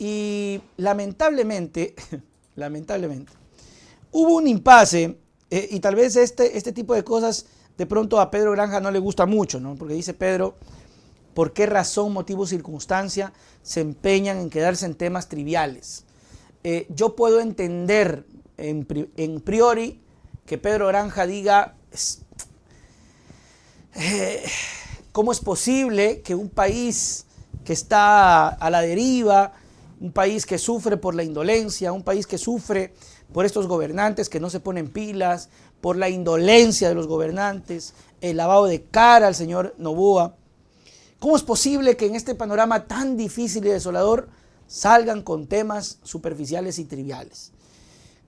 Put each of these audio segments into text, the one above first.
Y lamentablemente, hubo un impasse y tal vez este tipo de cosas de pronto a Pedro Granja no le gusta mucho, ¿no? Porque dice Pedro, ¿por qué razón, motivo, circunstancia se empeñan en quedarse en temas triviales? Yo puedo entender en priori que Pedro Granja diga, ¿cómo es posible que un país que está a la deriva, un país que sufre por la indolencia, un país que sufre por estos gobernantes que no se ponen pilas, por la indolencia de los gobernantes, el lavado de cara al señor Noboa, ¿cómo es posible que en este panorama tan difícil y desolador salgan con temas superficiales y triviales?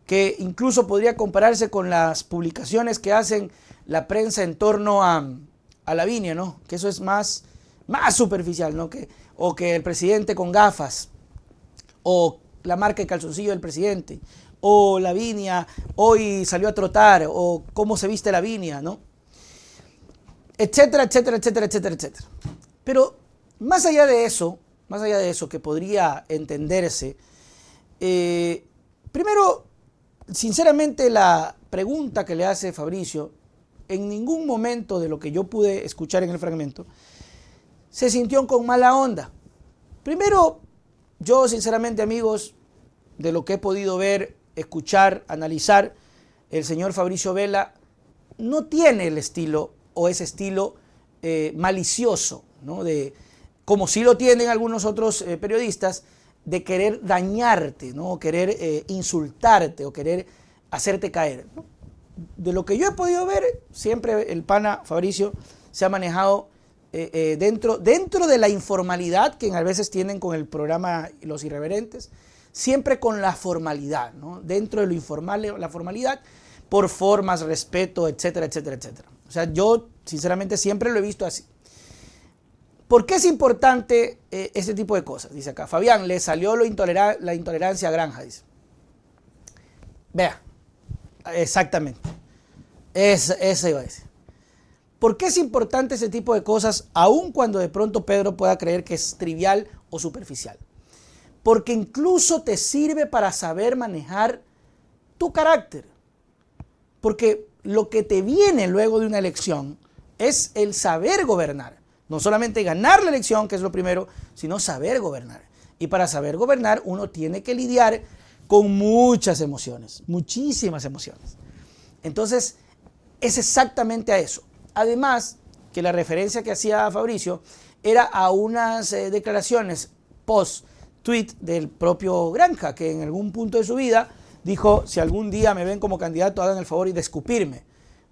Que incluso podría compararse con las publicaciones que hacen la prensa en torno a Lavinia, ¿no? Que eso es más superficial, ¿no? O que el presidente con gafas, o la marca de calzoncillo del presidente, o Lavinia hoy salió a trotar, o cómo se viste Lavinia, ¿no? Etcétera, etcétera, etcétera, etcétera, etcétera. Pero más allá de eso que podría entenderse, primero, sinceramente la pregunta que le hace Fabricio, en ningún momento de lo que yo pude escuchar en el fragmento, se sintió con mala onda. Primero, yo sinceramente, amigos, de lo que he podido ver, escuchar, analizar, el señor Fabricio Vela no tiene el estilo o ese estilo malicioso, ¿no? Como sí lo tienen algunos otros periodistas, de querer dañarte, ¿no? O querer insultarte o querer hacerte caer, ¿no? De lo que yo he podido ver, siempre el pana Fabricio se ha manejado dentro de la informalidad que a veces tienen con el programa Los Irreverentes, siempre con la formalidad, ¿no? Dentro de lo informal, la formalidad, por formas, respeto, etcétera, etcétera, etcétera. O sea, yo sinceramente siempre lo he visto así. ¿Por qué es importante este tipo de cosas? Dice acá, Fabián, le salió la intolerancia a Granja, dice. Vea, exactamente. Ese iba a decir. ¿Por qué es importante ese tipo de cosas, aun cuando de pronto Pedro pueda creer que es trivial o superficial? Porque incluso te sirve para saber manejar tu carácter. Porque lo que te viene luego de una elección es el saber gobernar. No solamente ganar la elección, que es lo primero, sino saber gobernar. Y para saber gobernar uno tiene que lidiar con muchas emociones, muchísimas emociones. Entonces, es exactamente a eso. Además, que la referencia que hacía Fabricio era a unas declaraciones post-tweet del propio Granja, que en algún punto de su vida dijo, si algún día me ven como candidato, hagan el favor y de escupirme,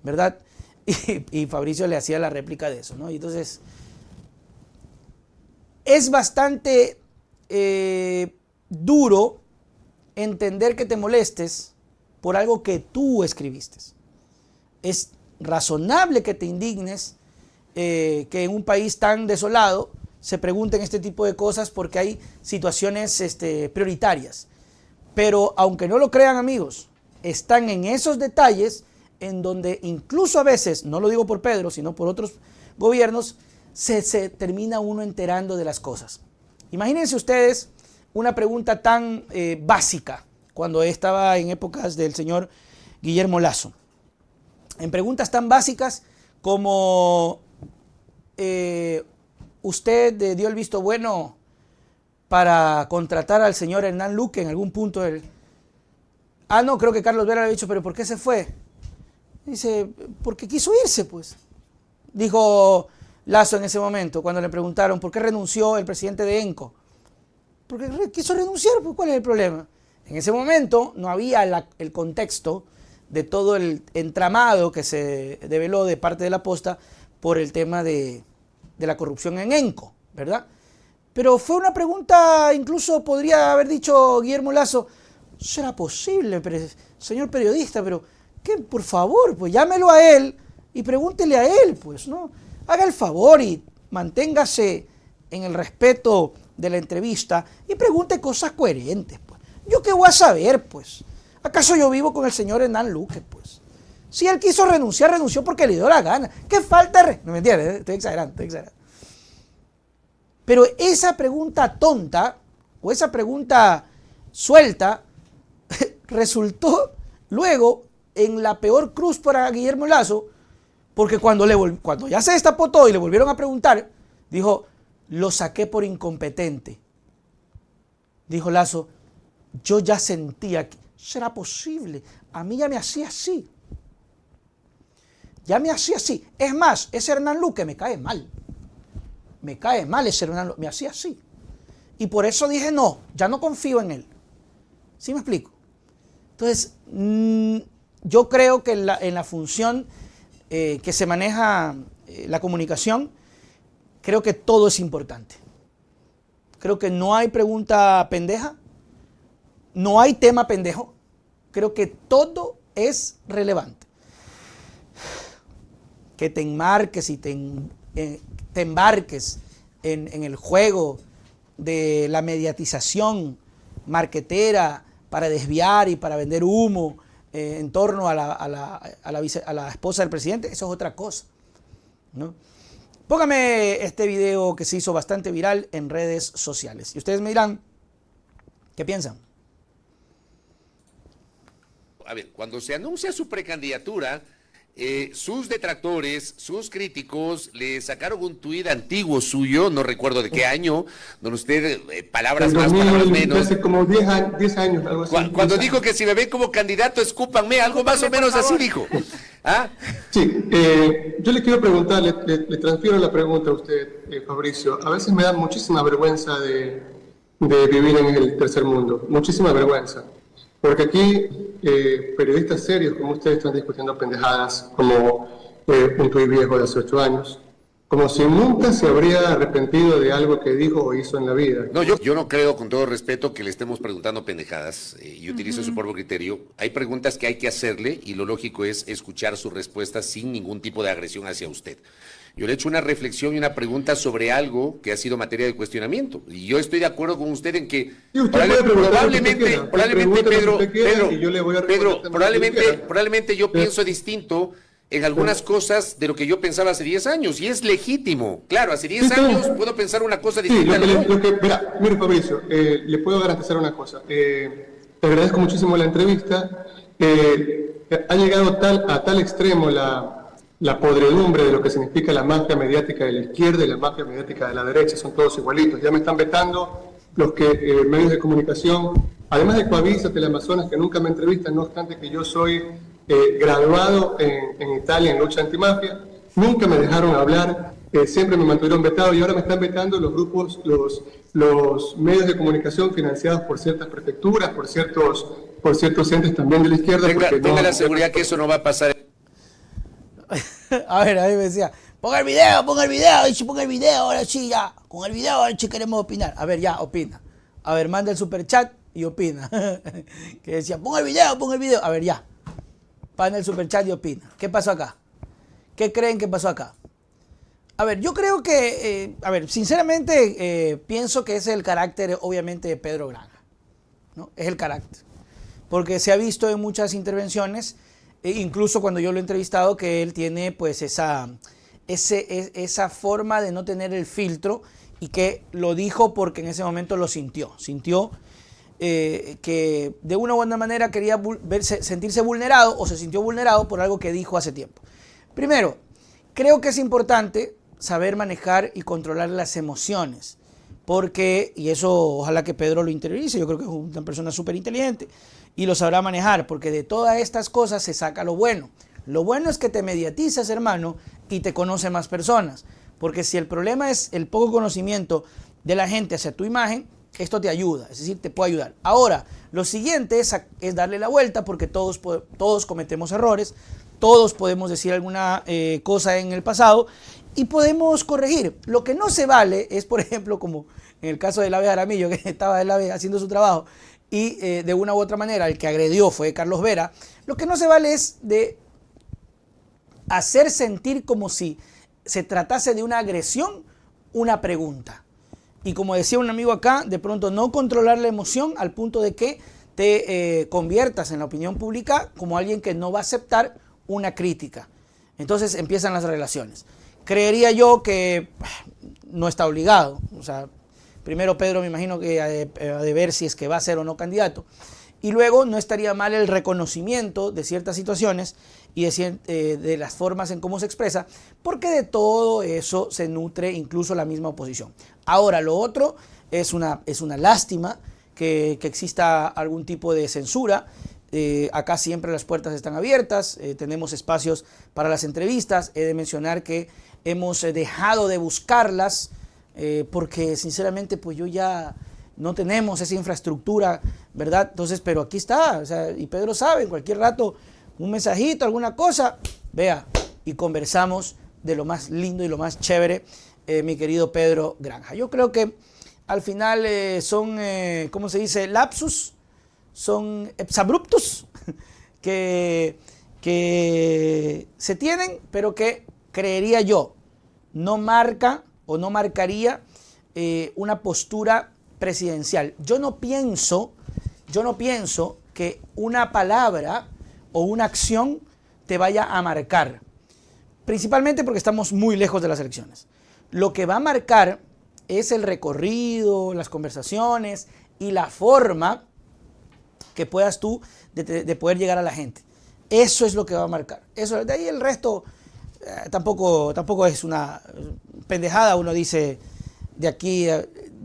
¿verdad? Y Fabricio le hacía la réplica de eso, ¿no? Y entonces, es bastante duro entender que te molestes por algo que tú escribiste. Es razonable que te indignes que en un país tan desolado se pregunten este tipo de cosas porque hay situaciones prioritarias. Pero aunque no lo crean, amigos, están en esos detalles en donde incluso a veces, no lo digo por Pedro, sino por otros gobiernos, se termina uno enterando de las cosas. Imagínense ustedes una pregunta tan básica cuando estaba en épocas del señor Guillermo Lasso. En preguntas tan básicas como usted dio el visto bueno para contratar al señor Hernán Luque en algún punto del... Ah, no, creo que Carlos Vera le ha dicho, pero ¿por qué se fue? Dice, porque quiso irse, pues. Dijo Lasso en ese momento, cuando le preguntaron por qué renunció el presidente de ENCO. Porque quiso renunciar, pues ¿cuál es el problema? En ese momento no había el contexto de todo el entramado que se develó de parte de la Posta por el tema de la corrupción en ENCO, ¿verdad? Pero fue una pregunta, incluso podría haber dicho Guillermo Lasso, ¿será posible, señor periodista? Pero, ¿qué? Por favor, pues llámelo a él y pregúntele a él, pues, ¿no? Haga el favor y manténgase en el respeto de la entrevista y pregunte cosas coherentes, pues. ¿Yo qué voy a saber, pues? ¿Acaso yo vivo con el señor Hernán Luque, pues? Si él quiso renunciar, renunció porque le dio la gana. ¿Qué falta? No me entiendes, estoy exagerando. Pero esa pregunta tonta o esa pregunta suelta resultó luego en la peor cruz para Guillermo Lasso, porque cuando ya se destapó todo y le volvieron a preguntar, dijo, lo saqué por incompetente. Dijo Lasso, yo ya sentía que será posible, a mí ya me hacía así. Ya me hacía así. Es más, ese Hernán Luque me cae mal. Me cae mal ese Hernán Luque, me hacía así. Y por eso dije, no, ya no confío en él. ¿Sí me explico? Entonces, yo creo que en la función que se maneja la comunicación, creo que todo es importante. Creo que no hay pregunta pendeja, no hay tema pendejo. Creo que todo es relevante. Que te enmarques y te embarques en el juego de la mediatización marquetera para desviar y para vender humo en torno a la esposa del presidente, eso es otra cosa, ¿no? Póngame este video que se hizo bastante viral en redes sociales y ustedes me dirán, ¿qué piensan? A ver, cuando se anuncia su precandidatura, sus detractores, sus críticos, le sacaron un tuit antiguo suyo, no recuerdo de qué año, donde usted, palabras más, palabras menos. Hace como 10 años, algo así. Cuando dijo que si me ven como candidato, escúpanme, algo más o menos así dijo. ¿Ah? Sí, yo le quiero preguntar, le transfiero la pregunta a usted, Fabricio. A veces me da muchísima vergüenza de vivir en el tercer mundo, muchísima vergüenza. Porque aquí periodistas serios como ustedes están discutiendo pendejadas como un tuit viejo de hace 8 años, como si nunca se habría arrepentido de algo que dijo o hizo en la vida. No, yo no creo, con todo respeto, que le estemos preguntando pendejadas. Y utilizo su propio criterio. Hay preguntas que hay que hacerle y lo lógico es escuchar sus respuestas sin ningún tipo de agresión hacia usted. Yo le he hecho una reflexión y una pregunta sobre algo que ha sido materia de cuestionamiento. Y yo estoy de acuerdo con usted en que probablemente, probablemente yo pienso distinto en algunas cosas de lo que yo pensaba hace 10 años, y es legítimo. Claro, hace 10 años puedo pensar una cosa distinta. Mire, Fabricio, le puedo garantizar una cosa. Te agradezco muchísimo la entrevista. Ha llegado a tal extremo la podredumbre de lo que significa la mafia mediática de la izquierda y la mafia mediática de la derecha, son todos igualitos. Ya me están vetando los medios de comunicación, además de Coavisa, Teleamazonas, que nunca me entrevistan, no obstante que yo soy graduado en Italia en lucha antimafia, nunca me dejaron hablar, siempre me mantuvieron vetado y ahora me están vetando los grupos, los medios de comunicación financiados por ciertas prefecturas, por ciertos entes también de la izquierda. Tenga la seguridad que eso no va a pasar. A ver, a mí me decía, ponga el video, y si ponga el video, ahora sí, ya, con el video, ahora sí queremos opinar. A ver, ya, opina. A ver, manda el superchat y opina. Que decía, ponga el video, a ver, ya. Manda el superchat y opina. ¿Qué pasó acá? ¿Qué creen que pasó acá? A ver, yo creo que, sinceramente, pienso que es el carácter, obviamente, de Pedro Granja, ¿no? Es el carácter. Porque se ha visto en muchas intervenciones, incluso cuando yo lo he entrevistado, que él tiene pues esa forma de no tener el filtro, y que lo dijo porque en ese momento lo sintió que de una u otra manera quería sentirse vulnerado, o se sintió vulnerado por algo que dijo hace tiempo. Primero, creo que es importante saber manejar y controlar las emociones, porque, y eso ojalá que Pedro lo interiorice, yo creo que es una persona súper inteligente y lo sabrá manejar, porque de todas estas cosas se saca lo bueno. Lo bueno es que te mediatizas, hermano, y te conocen más personas, porque si el problema es el poco conocimiento de la gente hacia tu imagen, esto te ayuda, es decir, te puede ayudar. Ahora, lo siguiente es darle la vuelta, porque todos cometemos errores, todos podemos decir alguna cosa en el pasado y podemos corregir. Lo que no se vale es, por ejemplo, como en el caso del AVE Jaramillo, que estaba el AVE haciendo su trabajo y de una u otra manera el que agredió fue Carlos Vera. Lo que no se vale es de hacer sentir como si se tratase de una agresión, una pregunta. Y como decía un amigo acá, de pronto no controlar la emoción al punto de que te conviertas en la opinión pública como alguien que no va a aceptar una crítica. Entonces empiezan las relaciones. Creería yo que no está obligado, o sea, Primero Pedro me imagino que ha de ver si es que va a ser o no candidato. Y luego no estaría mal el reconocimiento de ciertas situaciones y de las formas en cómo se expresa, porque de todo eso se nutre incluso la misma oposición. Ahora, lo otro es una lástima que exista algún tipo de censura. Acá siempre las puertas están abiertas, tenemos espacios para las entrevistas. He de mencionar que hemos dejado de buscarlas porque sinceramente pues yo ya no tenemos esa infraestructura, ¿verdad? Entonces, pero aquí está, o sea, y Pedro sabe, en cualquier rato un mensajito, alguna cosa, vea, y conversamos de lo más lindo y lo más chévere, mi querido Pedro Granja. Yo creo que al final son, ¿cómo se dice? Lapsus, son exabruptos que se tienen, pero que creería yo no marca o no marcaría una postura presidencial. Yo no pienso que una palabra o una acción te vaya a marcar, principalmente porque estamos muy lejos de las elecciones. Lo que va a marcar es el recorrido, las conversaciones y la forma que puedas tú de poder llegar a la gente. Eso es lo que va a marcar. Eso, de ahí el resto tampoco es una pendejada, uno dice de aquí.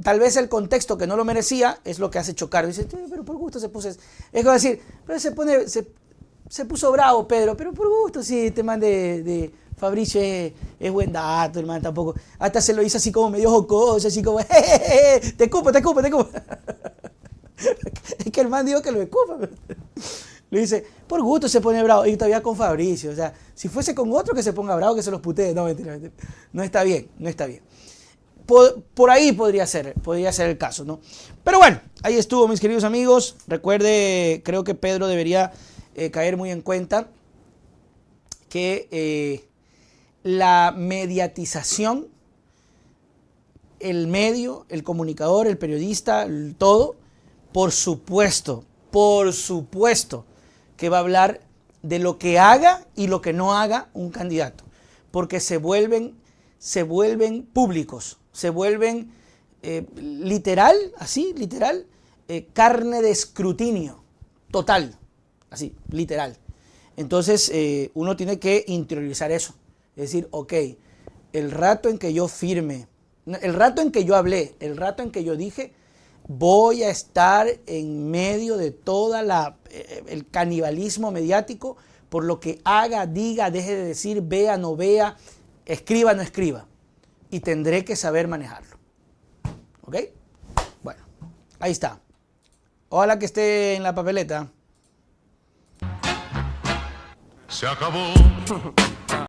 Tal vez el contexto que no lo merecía es lo que hace chocar. Dice, pero por gusto se puso. Es como decir, pero se puso bravo Pedro, pero por gusto, sí, este man de Fabricio es buen dato, el man tampoco. Hasta se lo hizo así como medio jocoso, así como, te escupo. Es que el man dijo que lo escupa. Le dice, por gusto se pone bravo. Y todavía con Fabricio. O sea, si fuese con otro que se ponga bravo, que se los putee. No, mentira. No está bien. Por ahí podría ser el caso, ¿no? Pero bueno, ahí estuvo, mis queridos amigos. Recuerde, creo que Pedro debería caer muy en cuenta que la mediatización, el medio, el comunicador, el periodista, todo, por supuesto que va a hablar de lo que haga y lo que no haga un candidato, porque se vuelven públicos, se vuelven literal, carne de escrutinio total, así, literal. Entonces uno tiene que interiorizar eso, es decir, ok, el rato en que yo firme, el rato en que yo hablé, el rato en que yo dije, voy a estar en medio de toda el canibalismo mediático por lo que haga, diga, deje de decir, vea, no vea, escriba, no escriba. Y tendré que saber manejarlo. ¿Ok? Bueno, ahí está. Ojalá que esté en la papeleta. Se acabó.